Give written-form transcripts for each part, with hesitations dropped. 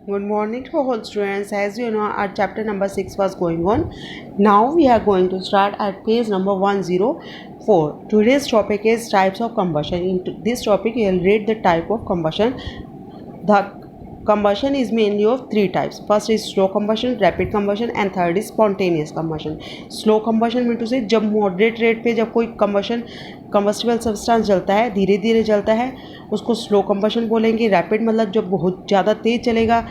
Good morning to all students. As you know, our chapter number 6 was going on. Now we are going to start at page number 104. Today's topic is types of combustion. In this topic, you will read the type of combustion. The combustion is mainly of three types. First is slow combustion, rapid combustion and third is spontaneous combustion. Slow combustion mean to say जब moderate rate पे जब कोई combustible substance जलता है, धीरे धीरे जलता है, उसको स्लो कंबशन बोलेंगे. रैपिड मतलब जब बहुत ज़्यादा तेज़ चलेगा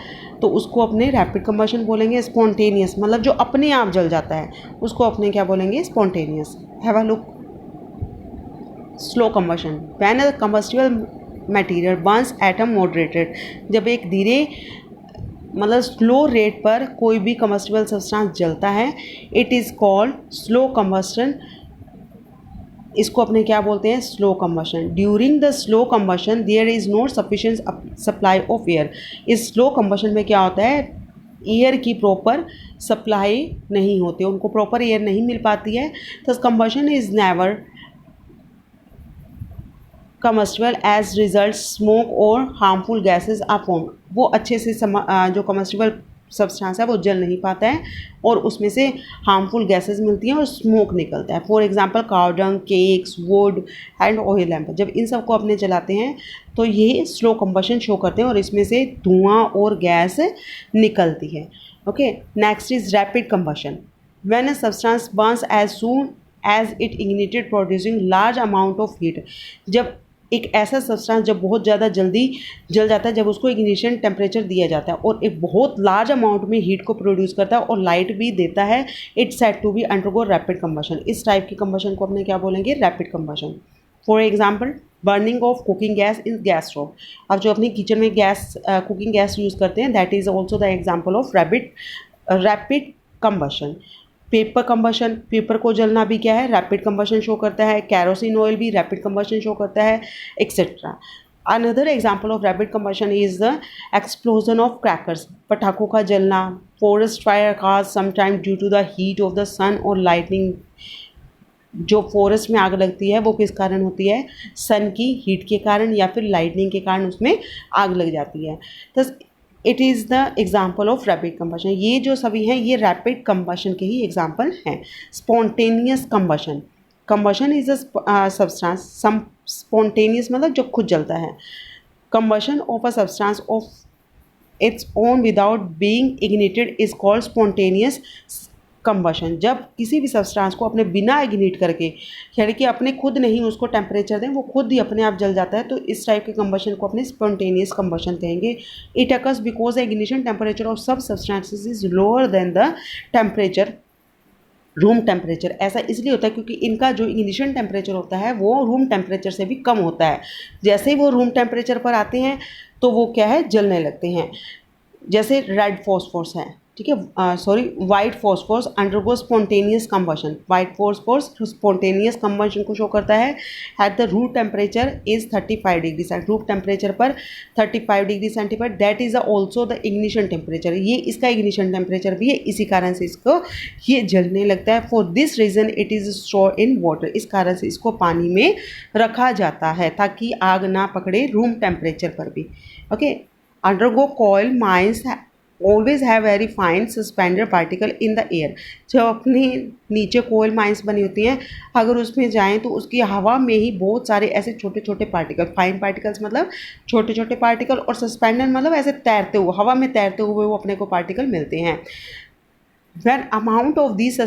तो उसको अपने रैपिड कंबशन बोलेंगे. स्पॉन्टेनियस मतलब जो अपने आप जल जाता है उसको अपने क्या बोलेंगे, spontaneous. Have a look. Slow combustion when a combustible material Burns at a moderate rate. जब एक धीरे मतलब स्लो रेट पर कोई भी कंबस्टिबल सब्सटेंस जलता है, it is called slow combustion. इसको अपने क्या बोलते हैं, slow combustion. During the slow combustion there is not sufficient supply of air. इस स्लो कंबशन में क्या होता है, एयर की प्रॉपर सप्लाई नहीं होती, उनको प्रॉपर एयर नहीं मिल पाती है. तो combustion is never combustible as result smoke और harmful gases are formed. वो अच्छे से जो combustible सब्सटेंस है वो जल नहीं पाता है और उसमें से हार्मफुल गैसेस मिलती हैं और स्मोक निकलता है. For example cow dung, cakes, would and oil lamp. जब इन सब को अपने जलाते हैं तो ये स्लो कंबशन शो करते हैं और इसमें से धुआं और गैस निकलती है. Okay, next is rapid combustion. When a substance burns as soon as it ignited producing large amount of heat. जब एक ऐसा सब्सटेंस जब बहुत ज़्यादा जल्दी जल जाता है, जब उसको इग्निशन टेम्परेचर दिया जाता है और एक बहुत लार्ज अमाउंट में हीट को प्रोड्यूस करता है और लाइट भी देता है, it's said to be undergo rapid combustion. इस टाइप की कंबशन को अपने क्या बोलेंगे, rapid combustion. For example burning of cooking gas in gas stove. अब जो अपनी किचन में गैस कुकिंग गैस यूज़ करते हैं, that is also the example of rapid combustion. Paper combustion, paper को जलना भी क्या है, रैपिड कंबशन शो करता है. कैरोसिन ऑयल भी रैपिड कंबशन शो करता है, etcetera. Another example of rapid combustion is the explosion of crackers. पटाखों का जलना. Forest fire cause sometime due to the heat of the sun और लाइटनिंग. जो फॉरेस्ट में आग लगती है वो किस कारण होती है, सन की हीट के कारण या फिर लाइटनिंग के कारण उसमें आग लग जाती है. तो it is the example of rapid combustion. ये जो सभी हैं ये रैपिड कंबशन के ही एग्जाम्पल हैं. Spontaneous combustion. Combustion is a substance some spontaneous मतलब जो खुद जलता है. Combustion of a substance of its own without being ignited is called spontaneous combustion. जब किसी भी सब्सटेंस को अपने बिना इग्निट करके, यानी कि अपने खुद नहीं उसको टेम्परेचर दें, वो खुद ही अपने आप जल जाता है, तो इस टाइप के कंबशन को अपने स्पॉन्टेनियस कंबशन कहेंगे. It occurs because the ignition temperature of सब substances is lower than the temperature room temperature. ऐसा इसलिए होता है क्योंकि इनका जो इग्निशन टेम्परेचर होता है वो रूम टेम्परेचर से भी कम होता है. जैसे ही वो रूम टेम्परेचर पर आते हैं तो वो क्या है, जलने लगते हैं. जैसे रेड फॉस्फोरस है, ठीक है, white phosphorus undergo spontaneous combustion. White phosphorus spontaneous combustion को शो करता है. At the room temperature is 35 degree centigrade. Room temperature पर 35 degree centigrade. That is also the ignition temperature. ये इसका इग्निशन टेम्परेचर भी है, इसी कारण से इसको ये जलने लगता है. For this reason it is store in water. इस कारण से इसको पानी में रखा जाता है ताकि आग ना पकड़े रूम टेम्परेचर पर भी. Okay, undergo coil mines always have very fine suspended particle in the air. जब अपने नीचे कोयल माइंस बनी होती हैं, अगर उसमें जाएं तो उसकी हवा में ही बहुत सारे ऐसे छोटे छोटे पार्टिकल, फाइन पार्टिकल्स मतलब छोटे छोटे पार्टिकल, और सस्पेंडेड मतलब ऐसे तैरते हुए, हवा में तैरते हुए वो अपने को पार्टिकल मिलते हैं. When amount of these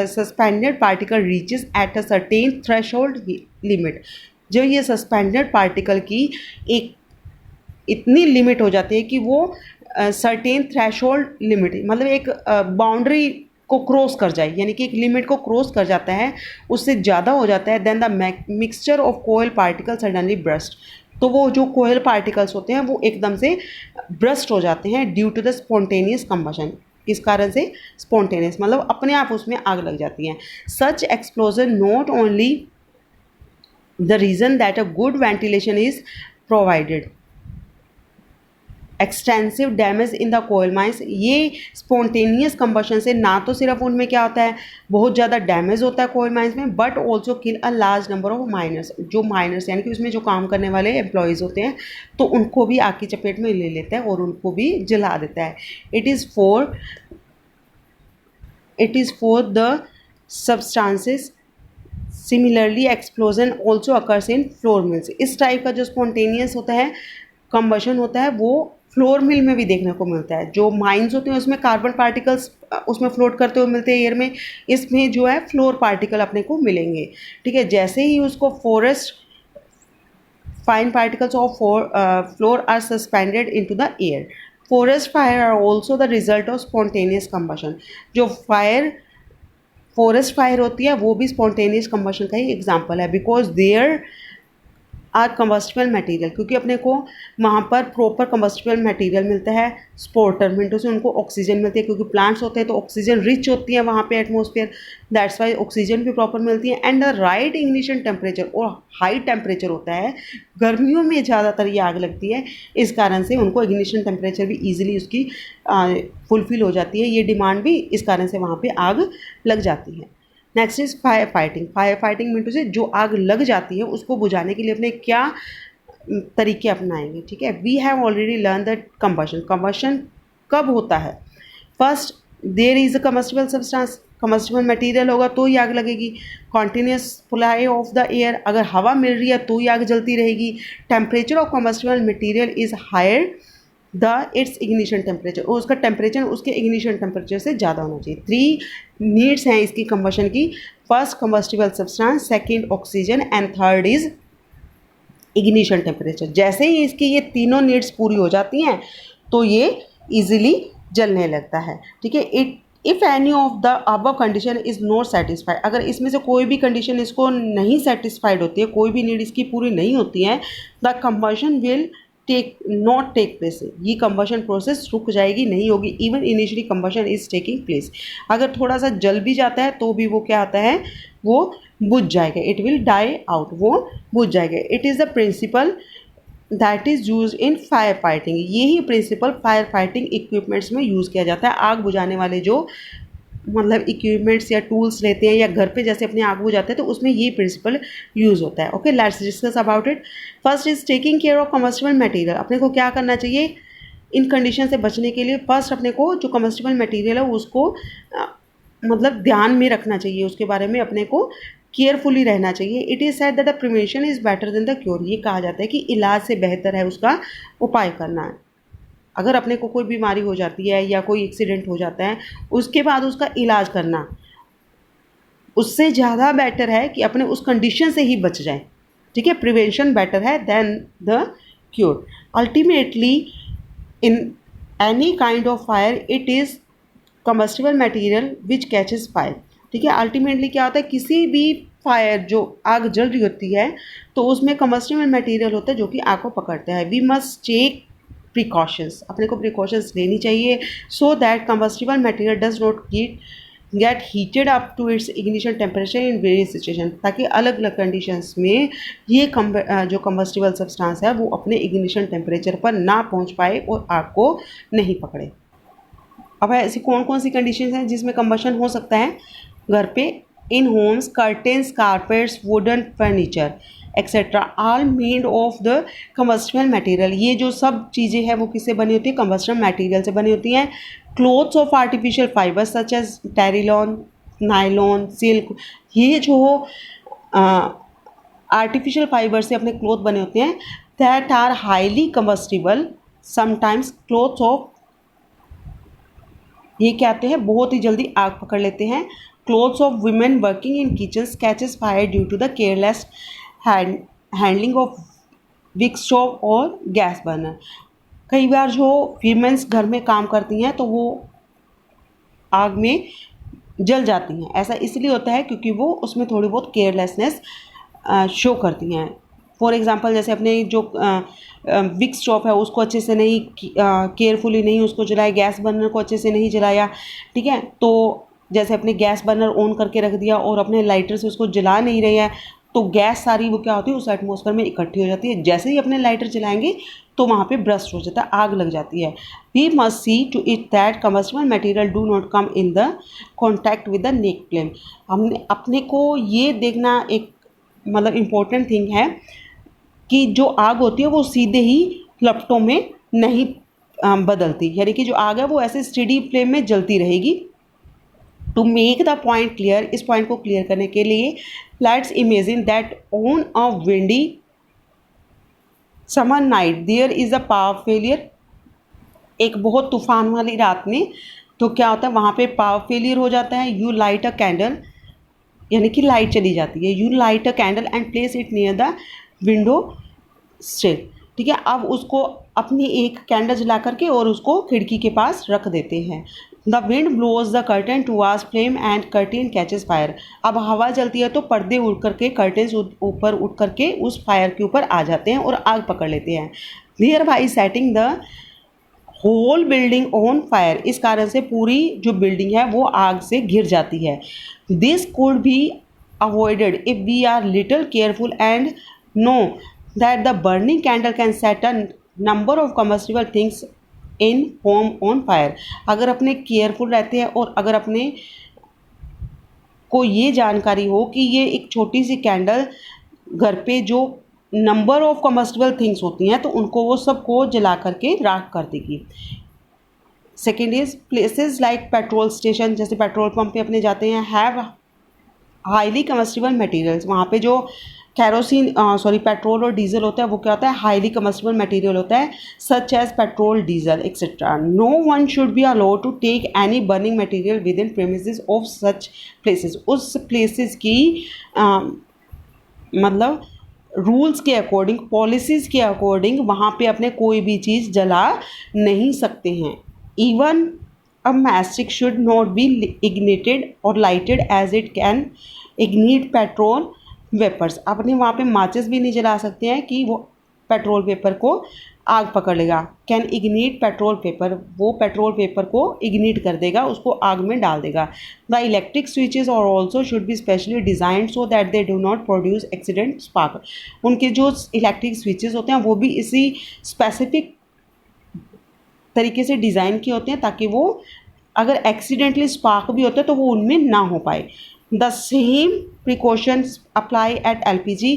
suspended particle reaches at a certain threshold limit. जब ये सस्पेंडेड पार्टिकल की एक इतनी लिमिट हो जाती है कि वो सर्टेन थ्रेशोल्ड लिमिट मतलब एक बाउंड्री को क्रॉस कर जाए, यानी कि एक लिमिट को क्रॉस कर जाता है, उससे ज़्यादा हो जाता है, then the mixture of coal particle suddenly burst. तो वो जो कोयल पार्टिकल्स होते हैं वो एकदम से ब्रस्ट हो जाते हैं due to the spontaneous combustion. किस कारण से, स्पॉन्टेनियस मतलब अपने आप उसमें आग लग जाती है. Such explosion not only the reason that a good ventilation is provided. Extensive damage in the coal mines. ये स्पॉन्टेनियस कंबशन से ना तो सिर्फ उनमें क्या होता है बहुत ज़्यादा डैमेज होता है कोयल माइंस में, but also kill a large number of miners. जो माइनर्स यानी कि उसमें जो काम करने वाले एम्प्लॉयज़ होते हैं तो उनको भी आग की चपेट में ले लेता है और उनको भी जला देता है। It is for the substances. Similarly explosion also occurs in flour mills. इस टाइप का जो स्पॉन्टेनियस होता है कंबशन होता है वो फ्लोर मिल में भी देखने को मिलता है। जो माइंस होते हैं उसमें कार्बन पार्टिकल्स उसमें फ्लोट करते हुए मिलते हैं एयर में, इसमें जो है फ्लोर पार्टिकल अपने को मिलेंगे। ठीक है, जैसे ही उसको forest fine particles of flour are suspended into the air. Forest fire are also the result of spontaneous combustion. जो फॉरेस्ट फायर होती है वो भी स्पॉन्टेनियस कंबशन का ही एग्जाम्पल है, because there are combustible material, क्योंकि अपने को वहाँ पर प्रॉपर कम्बस्टिबल मटेरियल मिलता है। स्पोर टर्मिनेटों से उनको ऑक्सीजन मिलती है, क्योंकि प्लांट्स होते हैं तो ऑक्सीजन रिच होती है वहाँ पे एटमॉस्फेयर, दैट्स वाई ऑक्सीजन भी प्रॉपर मिलती है। And the right ignition temperature, और हाई टेम्परेचर होता है, गर्मियों में ज़्यादातर ये आग लगती है, इस कारण से उनको इग्निशन टेम्परेचर भी ईजिली उसकी फुलफिल हो जाती है, ये डिमांड भी इस कारण से वहाँ पर आग लग जाती है। Next is fire fighting. Fire fighting mean to say जो आग लग जाती है उसको बुझाने के लिए अपने क्या तरीके अपनाएंगे। ठीक है, we have already learn that combustion. Combustion कब होता है? First there is a combustible substance, combustible material होगा तो ही आग लगेगी। Continuous fly of the air, अगर हवा मिल रही है तो ही आग जलती रहेगी। Temperature of combustible material is higher the its ignition temperature, और उसका टेम्परेचर उसके इग्निशन टेम्परेचर से ज़्यादा होना चाहिए। 3 नीड्स हैं इसकी कंबशन की। First combustible substance, second oxygen and third is ignition temperature. जैसे ही इसकी ये तीनों नीड्स पूरी हो जाती हैं तो ये इजीली जलने लगता है। ठीक है, if any of the above condition is not satisfied, अगर इसमें से कोई भी कंडीशन इसको नहीं सेटिस्फाइड होती है, कोई भी नीड इसकी पूरी नहीं होती है, the combustion will not take place, ये कंबशन प्रोसेस रुक जाएगी, नहीं होगी। Even initially combustion is taking place, अगर थोड़ा सा जल भी जाता है तो भी वो क्या आता है, वो बुझ जाएगा, इट विल डाई आउट, वो बुझ जाएगा। It is the principal that is use in fire fighting, यही प्रिंसिपल फायर फाइटिंग इक्विपमेंट्स में यूज़ किया जाता है। आग बुझाने वाले जो मतलब इक्विपमेंट्स या टूल्स लेते हैं या घर पे जैसे अपने आग बुझाते हैं तो उसमें ये प्रिंसिपल यूज़ होता है। Okay, let's discuss about it. First is taking care of combustible material. अपने को क्या करना चाहिए इन कंडीशन से बचने के लिए? फर्स्ट अपने को जो कम्बस्टिबल मटेरियल है उसको मतलब ध्यान में रखना चाहिए, उसके बारे में अपने को केयरफुली रहना चाहिए। It is said that the prevention is better than the cure, ये कहा जाता है कि इलाज से बेहतर है उसका उपाय करना है। अगर अपने को कोई बीमारी हो जाती है या कोई एक्सीडेंट हो जाता है उसके बाद उसका इलाज करना उससे ज़्यादा बेटर है कि अपने उस कंडीशन से ही बच जाएं। ठीक है, प्रिवेंशन बेटर है then the cure. Ultimately in any kind of fire it is combustible material which catches fire. ठीक है, अल्टीमेटली क्या होता है, किसी भी फायर जो आग जल रही होती है तो उसमें कम्बस्टिबल मटेरियल होता है जो कि आग को पकड़ता है। वी मस्ट टेक प्रिकॉशंस, अपने को प्रिकॉशंस लेनी चाहिए so that combustible material does not get heated up to its ignition temperature in various situation, ताकि अलग अलग कंडीशंस में ये जो कम्बस्टिबल सब्सटेंस है वो अपने इग्निशन टेम्परेचर पर ना पहुंच पाए और आग को नहीं पकड़े। अब ऐसी कौन कौन सी कंडीशंस हैं जिसमें कम्बशन हो सकता है घर पे? इन Holmes curtains, carpets, wooden furniture etcetera all made of the combustible material. ये जो सब चीज़ें हैं वो किससे बनी होती है? कम्बस्टिबल मटेरियल से बनी होती हैं। Clothes of artificial fibres such as terylene, nylon, silk, ये जो आर्टिफिशियल फाइबर से अपने क्लोथ बने होते हैं, that are highly combustible. Sometimes clothes of, ये क्या आते हैं, बहुत ही जल्दी आग पकड़ लेते हैं। Clothes of women working in kitchen catches fire due to the careless handling of wick stove और गैस बर्नर। कई बार जो वीमेंस घर में काम करती हैं तो वो आग में जल जाती हैं। ऐसा इसलिए होता है क्योंकि वो उसमें थोड़ी बहुत केयरलेसनेस शो करती हैं। फॉर एग्ज़ाम्पल जैसे अपने जो विक स्टोव है उसको अच्छे से नहीं केयरफुली नहीं उसको जलाया, गैस बर्नर को अच्छे से नहीं जलाया। ठीक है, तो जैसे अपने गैस बर्नर ऑन करके रख दिया और अपने लाइटर से उसको जला नहीं रहे हैं तो गैस सारी वो क्या होती है उस एटमॉस्फेयर में इकट्ठी हो जाती है। जैसे ही अपने लाइटर जलाएंगे तो वहाँ पे ब्रस्ट हो जाता है, आग लग जाती है। We must see to it that combustible material do not come in the contact with the naked flame. हमने अपने को ये देखना एक मतलब इम्पोर्टेंट थिंग है कि जो आग होती है वो सीधे ही लपटों में नहीं बदलती, यानी कि जो आग है वो ऐसे स्टेडी फ्लेम में जलती रहेगी। To make the point clear, इस पॉइंट को क्लियर करने के लिए let's imagine that on a windy summer night there is a power failure. एक बहुत तूफान वाली रात में तो क्या होता है वहाँ पे पावर फेलियर हो जाता है। यू लाइट अ कैंडल, यानी कि लाइट चली जाती है। You light a candle and place it near the window still, ठीक है। अब उसको अपनी एक कैंडल जला करके और उसको खिड़की के पास रख देते हैं। The wind blows the curtain towards flame and curtain catches fire. अब हवा चलती है तो पर्दे उड़ करके कर्टन्स ऊपर उठ करके उस फायर के ऊपर आ जाते हैं और आग पकड़ लेते हैं। Nearby setting the whole building on fire, इस कारण से पूरी जो बिल्डिंग है वो आग से घिर जाती है। This could be avoided if we are little careful and know that the burning candle can set a number of combustible things in home on fire. अगर अपने केयरफुल रहते हैं और अगर अपने को ये जानकारी हो कि ये एक छोटी सी कैंडल घर पे जो नंबर ऑफ कम्बस्टिबल थिंग्स होती हैं तो उनको वो सबको जला करके राख कर देगी। Second is places like petrol station, जैसे पेट्रोल पंप पे अपने जाते हैं, हैव हाईली कम्बस्टिबल मटेरियल्स। वहाँ पे जो कैरोसिन पेट्रोल और डीजल होता है वो क्या होता है हाईली कम्बस्टिबल मटेरियल होता है, such as petrol diesel etcetera. No one should be allowed to take any burning material within premises of such places. उस प्लेसेस की मतलब रूल्स के अकॉर्डिंग, पॉलिसीज़ के अकॉर्डिंग वहाँ पे अपने कोई भी चीज़ जला नहीं सकते हैं। Even a matchstick should not be ignited और lighted as it can ignite petrol vapours. अपने वहाँ पे माचिस भी नहीं जला सकते हैं कि वो पेट्रोल पेपर को आग पकड़ लेगा। कैन इग्निट पेट्रोल पेपर, वो पेट्रोल पेपर को इग्निट कर देगा, उसको आग में डाल देगा। द इलेक्ट्रिक स्विचेस और also should be specially designed so that they do not produce accident spark. उनके जो इलेक्ट्रिक स्विचेस होते हैं वो भी इसी स्पेसिफिक तरीके से डिज़ाइन किए होते हैं ताकि वो अगर एक्सीडेंटली स्पार्क भी होता है तो वो उनमें ना हो पाए। The same precautions apply eight LPG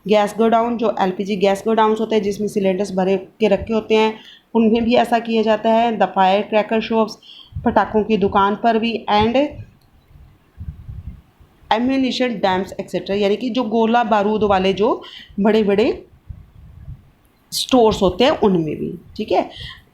gas godown. जो LPG गैस गोडाउन्स होते हैं जिसमें सिलेंडर्स भरे के रखे होते हैं उनमें भी ऐसा किया जाता है। द फायर क्रैकर शॉप्स, पटाखों की दुकान पर भी, एंड एम्यूनिशन डैम्स एक्सेट्रा, यानी कि जो गोला बारूद वाले जो बड़े बड़े स्टोर्स होते हैं उनमें भी, ठीक है।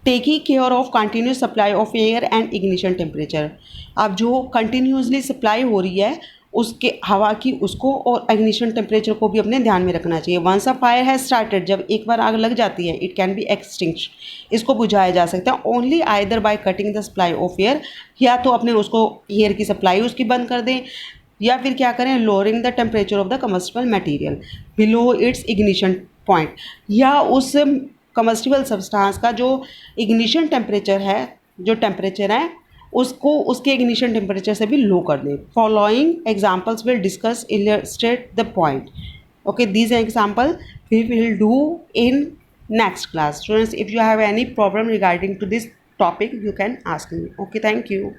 Taking care of continuous supply of air and ignition temperature. अब जो कंटिन्यूसली सप्लाई हो रही है उसके हवा की, उसको और इग्निशन टेम्परेचर को भी अपने ध्यान में रखना चाहिए। Once a fire has started, जब एक बार आग लग जाती है, इट कैन बी एक्सटिंक्श, इसको बुझाया जा सकता है only either by cutting the supply of air, या तो अपने उसको एयर की सप्लाई उसकी बंद कर दें, या फिर क्या करें lowering the temperature of the combustible material below it's ignition point, या उस कम्बस्टिबल सब्सटेंस का जो इग्निशन टेम्परेचर है, जो टेम्परेचर है उसको उसके इग्निशन टेम्परेचर से भी लो कर दें। Following examples will discuss illustrate the point. Okay, these example we will do in next class. Students, if you have any problem regarding to this topic, you can ask me. Okay, thank you.